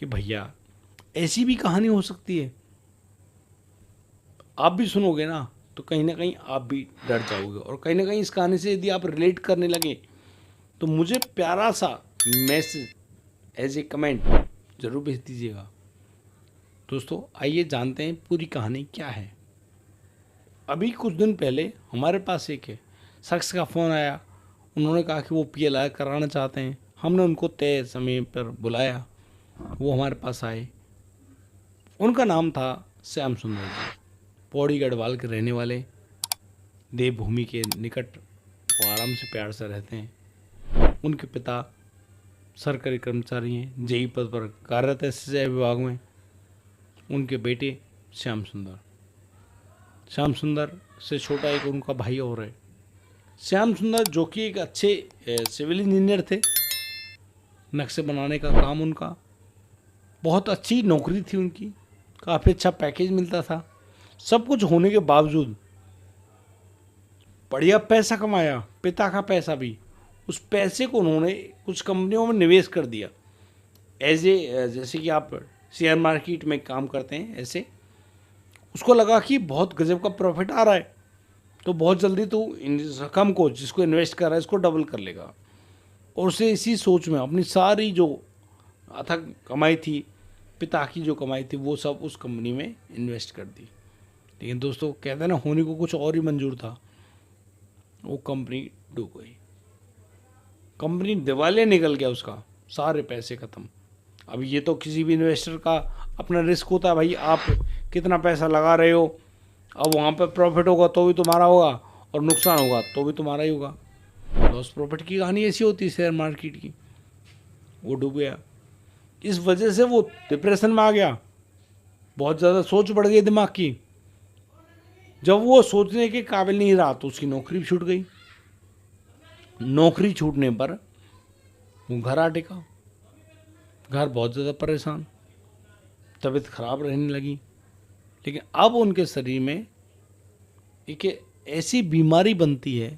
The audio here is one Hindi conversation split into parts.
कि भैया ऐसी भी कहानी हो सकती है। आप भी सुनोगे ना तो कहीं ना कहीं आप भी डर जाओगे, और कहीं ना कहीं इस कहानी से यदि आप रिलेट करने लगे तो मुझे प्यारा सा मैसेज एज ए कमेंट ज़रूर भेज दीजिएगा। दोस्तों आइए जानते हैं पूरी कहानी क्या है। अभी कुछ दिन पहले हमारे पास एक शख्स का फ़ोन आया। उन्होंने कहा कि वो PLI कराना चाहते हैं। हमने उनको तय समय पर बुलाया, वो हमारे पास आए। उनका नाम था श्याम सुंदर जी। पौड़ी गढ़वाल के रहने वाले, देवभूमि के निकट वो आराम से प्यार से रहते हैं। उनके पिता सरकारी कर्मचारी हैं, JE पद पर कार्यरत है सिंचाई विभाग में। उनके बेटे श्याम सुंदर, श्याम सुंदर से छोटा एक उनका भाई और है। श्याम सुंदर जो कि एक अच्छे सिविल इंजीनियर थे, नक्शे बनाने का काम उनका, बहुत अच्छी नौकरी थी उनकी, काफ़ी अच्छा पैकेज मिलता था। सब कुछ होने के बावजूद बढ़िया पैसा कमाया, पिता का पैसा भी। उस पैसे को उन्होंने कुछ कंपनियों में निवेश कर दिया। जैसे कि आप शेयर मार्केट में काम करते हैं, ऐसे उसको लगा कि बहुत गजब का प्रॉफिट आ रहा है, तो बहुत जल्दी तो इस रकम को जिसको इन्वेस्ट कर रहा है इसको डबल कर लेगा। और उसे इसी सोच में अपनी सारी जो अथक कमाई थी, पिता की जो कमाई थी, वो सब उस कंपनी में इन्वेस्ट कर दी। लेकिन दोस्तों कहते हैं ना, होने को कुछ और ही मंजूर था। वो कंपनी डूब गई, कंपनी दिवालिया निकल गया, उसका सारे पैसे ख़त्म। अब ये तो किसी भी इन्वेस्टर का अपना रिस्क होता है, भाई आप कितना पैसा लगा रहे हो, अब वहाँ पर प्रॉफिट होगा तो भी तुम्हारा होगा और नुकसान होगा तो भी तुम्हारा ही होगा। लॉस प्रॉफिट की कहानी ऐसी होती है शेयर मार्केट की। वो डूब गया, इस वजह से वो डिप्रेशन में आ गया, बहुत ज़्यादा सोच बढ़ गई दिमाग की। जब वो सोचने के काबिल नहीं रहा तो उसकी नौकरी भी छूट गई। नौकरी छूटने पर वो घर आ टिका, घर बहुत ज़्यादा परेशान, तबीयत खराब रहने लगी। लेकिन अब उनके शरीर में एक ऐसी बीमारी बनती है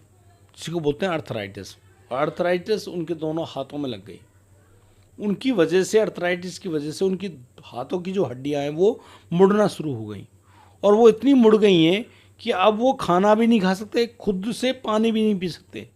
जिसको बोलते हैं अर्थराइटिस। अर्थराइटिस उनके दोनों हाथों में लग गई। उनकी वजह से, अर्थराइटिस की वजह से उनकी हाथों की जो हड्डियां हैं वो मुड़ना शुरू हो गई, और वो इतनी मुड़ गई हैं कि अब वो खाना भी नहीं खा सकते, खुद से पानी भी नहीं पी सकते।